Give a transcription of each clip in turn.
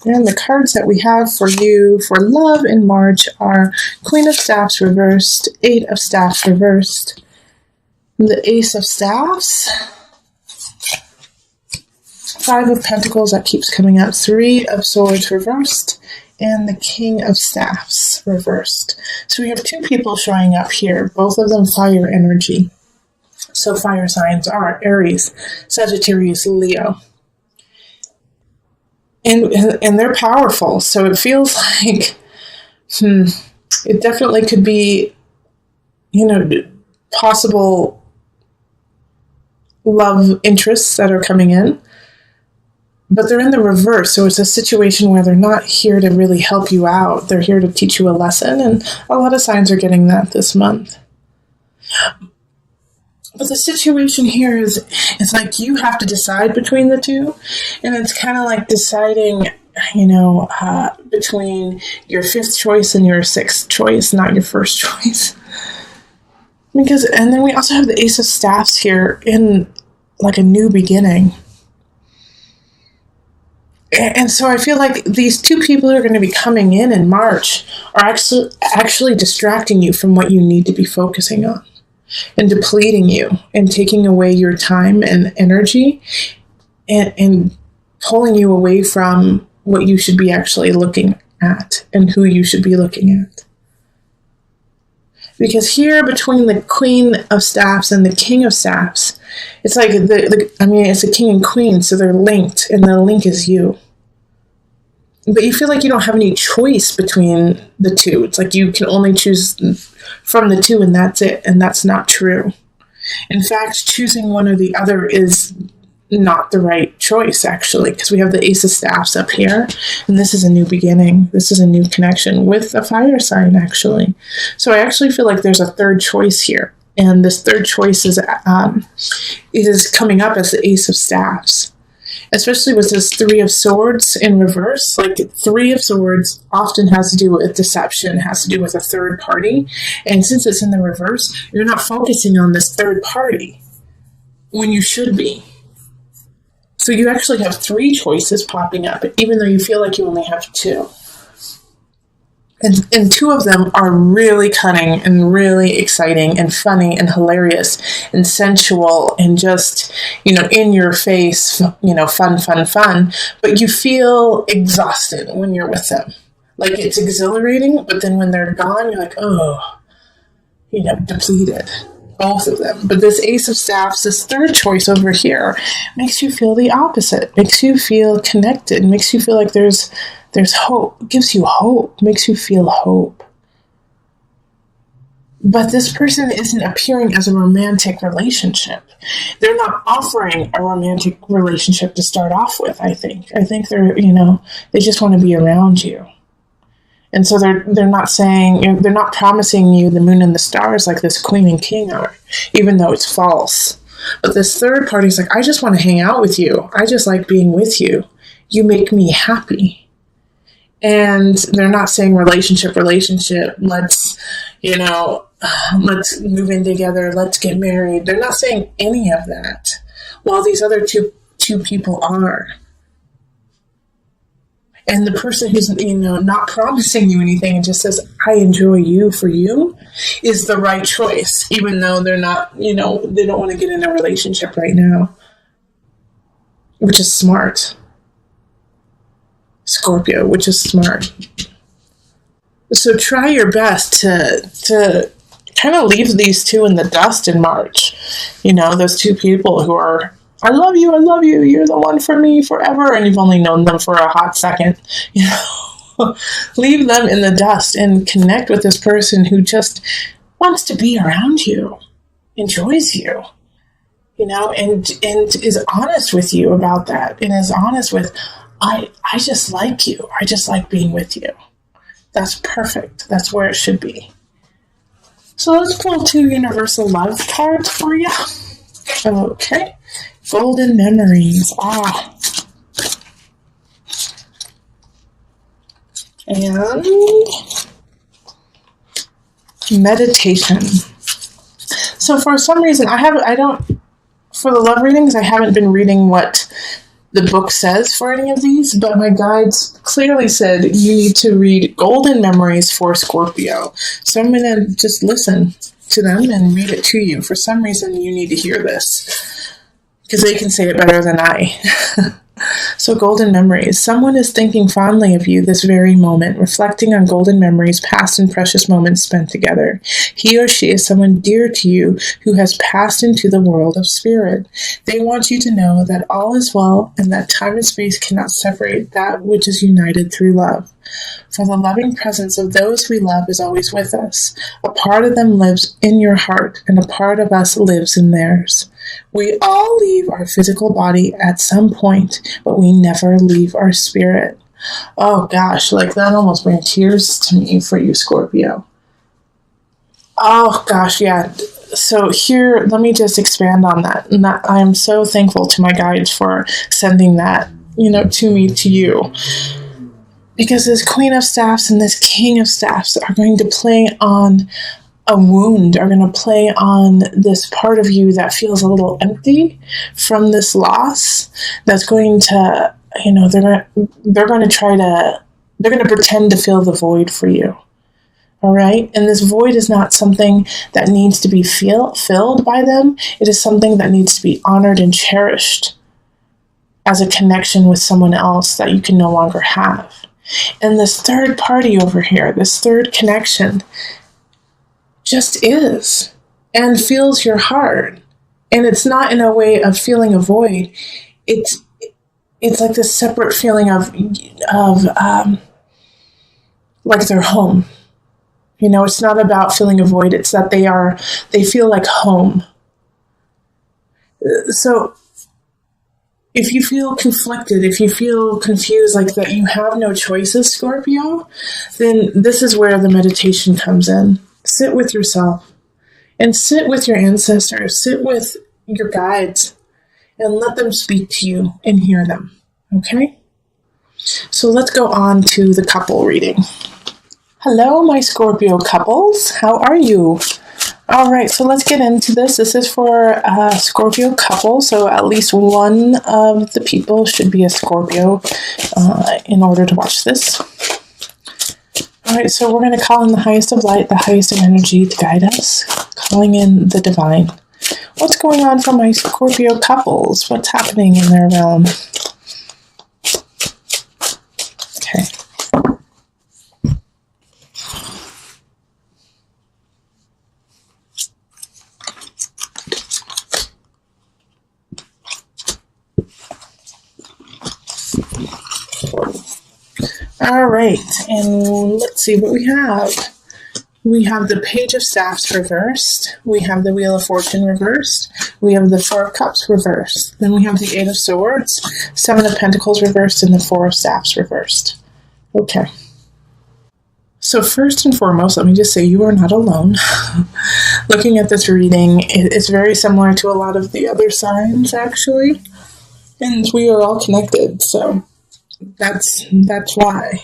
And the cards that we have for you for love in March are Queen of Staffs reversed, Eight of Staffs reversed, the Ace of Staffs, Five of Pentacles that keeps coming up, Three of Swords reversed, and the King of Staffs reversed. So we have two people showing up here, both of them fire energy. So fire signs are Aries, Sagittarius, Leo. And they're powerful, so it feels like it definitely could be, possible love interests that are coming in, but they're in the reverse, so it's a situation where they're not here to really help you out. They're here to teach you a lesson, and a lot of signs are getting that this month. But the situation here is, it's like you have to decide between the two. And it's kind of like deciding, between your fifth choice and your sixth choice, not your first choice. And then we also have the Ace of Staffs here in like a new beginning. And so I feel like these two people who are going to be coming in March are actually distracting you from what you need to be focusing on, and depleting you and taking away your time and energy and pulling you away from what you should be actually looking at and who you should be looking at. Because here between the Queen of Staffs and the King of Staffs, it's like, it's a king and queen, so they're linked, and the link is you. But you feel like you don't have any choice between the two. It's like you can only choose from the two and that's it. And that's not true. In fact, choosing one or the other is not the right choice, actually, because we have the Ace of Staffs up here. And this is a new beginning. This is a new connection with a fire sign, actually. So I actually feel like there's a third choice here. And this third choice is coming up as the Ace of Staffs. Especially with this Three of Swords in reverse. Like, Three of Swords often has to do with deception, has to do with a third party. And since it's in the reverse, you're not focusing on this third party when you should be. So you actually have three choices popping up, even though you feel like you only have two. And two of them are really cunning and really exciting and funny and hilarious and sensual and just, in your face, fun. But you feel exhausted when you're with them. Like, it's exhilarating, but then when they're gone, you're like, depleted. Both of them. But this Ace of Staffs, this third choice over here, makes you feel the opposite. Makes you feel connected. Makes you feel like there's hope. Gives you hope. Makes you feel hope. But this person isn't appearing as a romantic relationship. They're not offering a romantic relationship to start off with, I think. I think they're, they just want to be around you. And so they're not saying, they're not promising you the moon and the stars like this Queen and King are, even though it's false. But this third party is like, I just want to hang out with you. I just like being with you. You make me happy. And they're not saying relationship. Let's move in together. Let's get married. They're not saying any of that. While these other two people are. And the person who's, not promising you anything and just says, I enjoy you for you, is the right choice, even though they're not, they don't want to get in a relationship right now, which is smart. Scorpio, which is smart. So try your best to kind of leave these two in the dust in March. Those two people who are, I love you, you're the one for me forever, and you've only known them for a hot second. Leave them in the dust and connect with this person who just wants to be around you, enjoys you, and is honest with you about that, and is honest with, I just like you. I just like being with you. That's perfect. That's where it should be. So let's pull two universal love cards for you. Okay. Golden memories. And meditation. So for some reason, for the love readings, I haven't been reading what the book says for any of these, but my guides clearly said you need to read Golden Memories for Scorpio. So I'm going to just listen to them and read it to you. For some reason, you need to hear this because they can say it better than I. So, golden memories. Someone is thinking fondly of you this very moment, reflecting on golden memories, past and precious moments spent together. He or she is someone dear to you who has passed into the world of spirit. They want you to know that all is well and that time and space cannot separate that which is united through love. For the loving presence of those we love is always with us. A part of them lives in your heart, and a part of us lives in theirs. We all leave our physical body at some point, but we never leave our spirit. Oh gosh, like that almost brings tears to me for you, Scorpio. Oh gosh, yeah. So here, let me just expand on that. And that I am so thankful to my guides for sending that, to me, to you. Because this Queen of Staffs and this King of Staffs are going to play on a wound, are going to play on this part of you that feels a little empty from this loss. That's going to, they're going to pretend to fill the void for you. All right. And this void is not something that needs to be filled by them. It is something that needs to be honored and cherished as a connection with someone else that you can no longer have. And this third party over here, this third connection, just is and feels your heart. And it's not in a way of feeling a void. It's like this separate feeling of like they're home. It's not about feeling a void. It's that they feel like home. So if you feel conflicted, if you feel confused, like that you have no choices, Scorpio, then this is where the meditation comes in. Sit with yourself and sit with your ancestors, sit with your guides, and let them speak to you and hear them. Okay? So let's go on to the couple reading. Hello, my Scorpio couples. How are you? All right, so let's get into this. This is for a Scorpio couple, so at least one of the people should be a Scorpio in order to watch this. All right, so we're going to call in the highest of light, the highest of energy to guide us, calling in the divine. What's going on for my Scorpio couples? What's happening in their realm? Okay. All right, and let's see what we have. We have the Page of Staffs reversed. We have the Wheel of Fortune reversed. We have the Four of Cups reversed. Then we have the Eight of Swords, Seven of Pentacles reversed, and the Four of Staffs reversed. Okay. So first and foremost, let me just say you are not alone. Looking at this reading, it's very similar to a lot of the other signs, actually. And we are all connected, so that's why.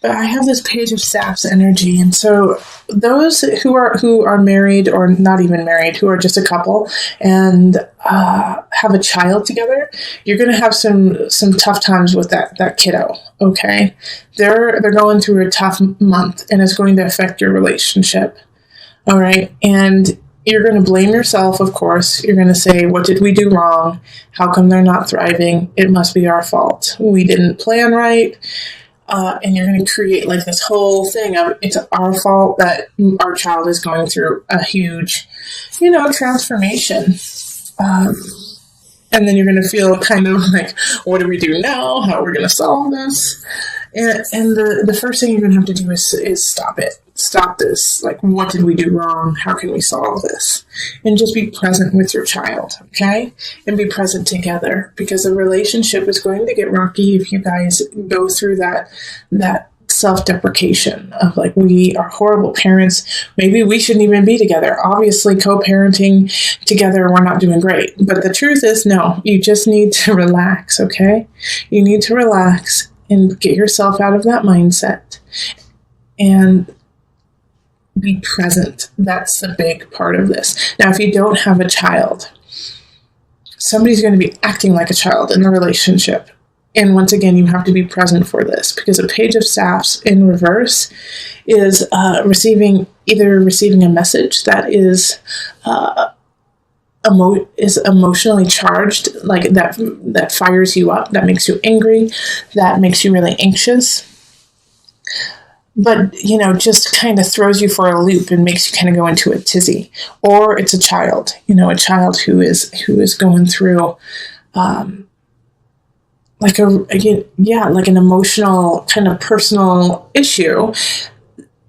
But I have this Page of Staffs energy, and so those who are married or not even married, who are just a couple and have a child together, you're going to have some tough times with that kiddo. Okay, they're going through a tough month, and it's going to affect your relationship. All right, and you're going to blame yourself, of course. You're going to say, what did we do wrong? How come they're not thriving? It must be our fault. We didn't plan right. And you're going to create like this whole thing of it's our fault that our child is going through a huge, transformation. And then you're going to feel kind of like, what do we do now? How are we going to solve this? And the first thing you're going to have to do is stop it. Stop this. Like, what did we do wrong? How can we solve this? And just be present with your child, okay? And be present together, because the relationship is going to get rocky if you guys go through that self-deprecation of like, we are horrible parents. Maybe we shouldn't even be together. Obviously, co-parenting together, we're not doing great. But the truth is, no, you just need to relax, okay? You need to relax and get yourself out of that mindset and be present. That's the big part of this. Now, if you don't have a child, somebody's going to be acting like a child in the relationship. And once again, you have to be present for this, because a Page of Staffs in reverse is receiving a message that is emotionally charged, like that fires you up, that makes you angry, that makes you really anxious. But, just kind of throws you for a loop and makes you kind of go into a tizzy. Or it's a child, a child who is going through like an emotional kind of personal issue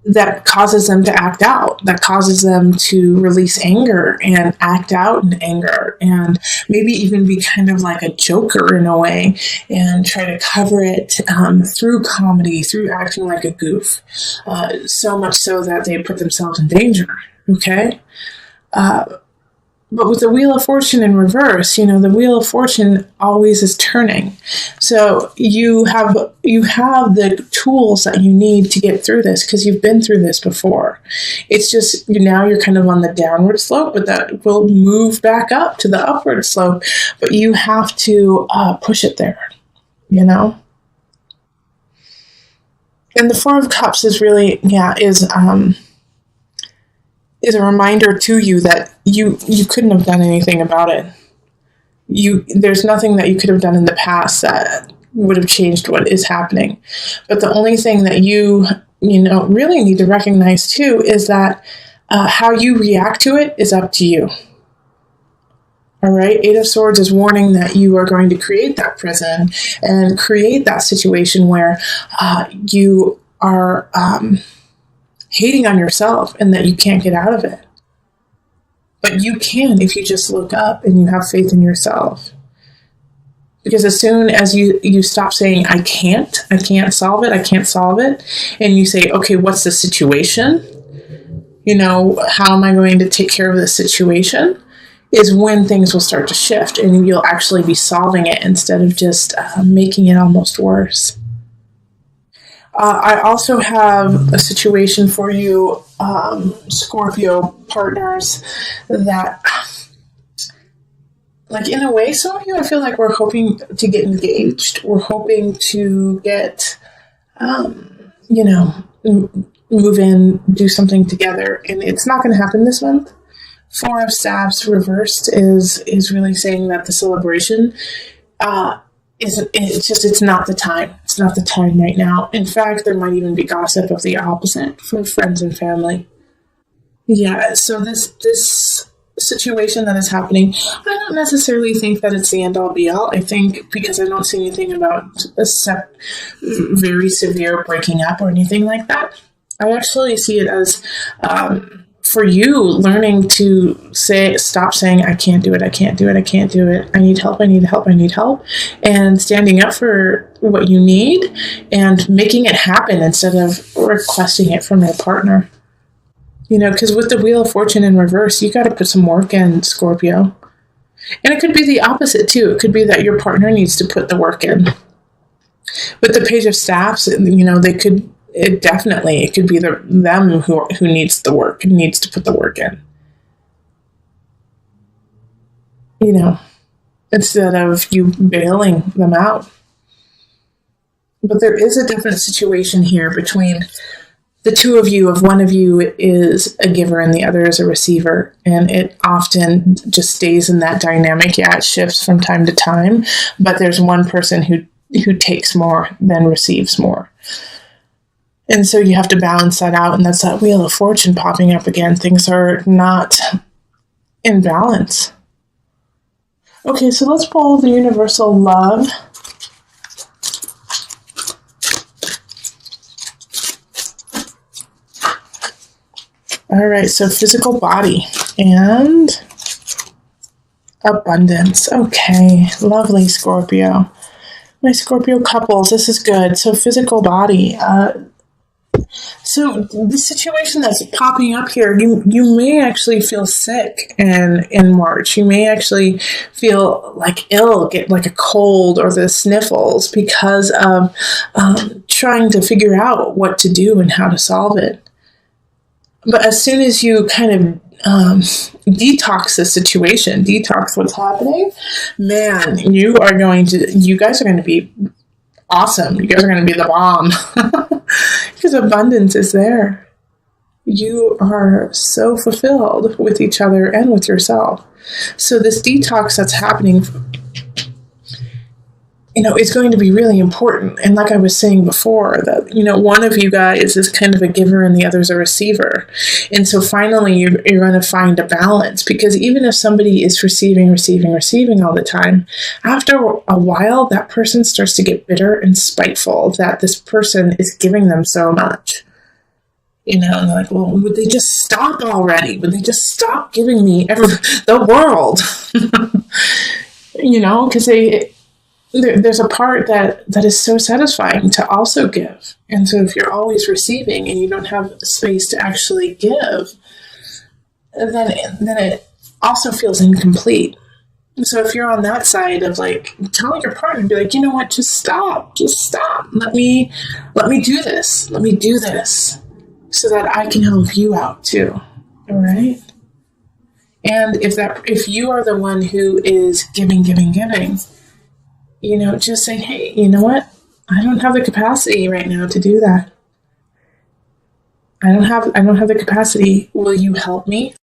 that causes them to act out, that causes them to release anger and act out in anger, and maybe even be kind of like a joker in a way and try to cover it through comedy, through acting like a goof, so much so that they put themselves in danger, okay? But with the Wheel of Fortune in reverse, the Wheel of Fortune always is turning. So you have the tools that you need to get through this, because you've been through this before. It's just now you're kind of on the downward slope, but that will move back up to the upward slope. But you have to push it there, And the Four of Cups is really, is a reminder to you that you couldn't have done anything about it. There's nothing that you could have done in the past that would have changed what is happening. But the only thing that you really need to recognize too is that how you react to it is up to you. All right. 8 of Swords is warning that you are going to create that prison and create that situation where you are hating on yourself and that you can't get out of it. But you can if you just look up and you have faith in yourself. Because as soon as you stop saying, I can't solve it, and you say, okay, what's the situation? How am I going to take care of this situation? Is when things will start to shift and you'll actually be solving it instead of just making it almost worse. I also have a situation for you, Scorpio partners, that, like, in a way, some of you, I feel like we're hoping to get engaged. We're hoping to get, move in, do something together. And it's not going to happen this month. 4 of Staffs reversed is really saying that the celebration it's not the time. It's not the time right now. In fact, there might even be gossip of the opposite from friends and family. Yeah, so this situation that is happening, I don't necessarily think that it's the end-all be-all. I think because I don't see anything about a very severe breaking up or anything like that. I actually see it as for you learning to stop saying, I can't do it, I can't do it, I can't do it, I need help, I need help, I need help, and standing up for what you need and making it happen instead of requesting it from your partner. Because with the Wheel of Fortune in reverse, you got to put some work in, Scorpio. And it could be the opposite too. It could be that your partner needs to put the work in. With the Page of Staffs, it could be them who needs the work, needs to put the work in. Instead of you bailing them out. But there is a definite situation here between the two of you, of one of you is a giver and the other is a receiver. And it often just stays in that dynamic. Yeah, it shifts from time to time, but there's one person who takes more than receives more. And so you have to balance that out, and that's that Wheel of Fortune popping up again. Things are not in balance. Okay, so let's pull the universal love. All right, so physical body and abundance. Okay, lovely, Scorpio. My Scorpio couples, this is good. So physical body. So the situation that's popping up here, you may actually feel sick in March. You may actually feel like ill, get like a cold or the sniffles because of trying to figure out what to do and how to solve it. But as soon as you kind of detox the situation, detox what's happening, man, you guys are going to be awesome. You guys are going to be the bomb because abundance is there. You are so fulfilled with each other and with yourself. So this detox that's happening, is going to be really important. And like I was saying before, that, one of you guys is kind of a giver and the other's a receiver. And so finally you're going to find a balance, because even if somebody is receiving all the time, after a while, that person starts to get bitter and spiteful that this person is giving them so much. And they're like, well, would they just stop already? Would they just stop giving me the world? Because there's a part that is so satisfying to also give. And so if you're always receiving and you don't have space to actually give, then it also feels incomplete. So if you're on that side of like telling your partner, be like, you know what, just stop. Let me do this. Let me do this so that I can help you out too. All right. And if you are the one who is giving, just saying, hey, you know what? I don't have the capacity right now to do that. I don't have the capacity. Will you help me?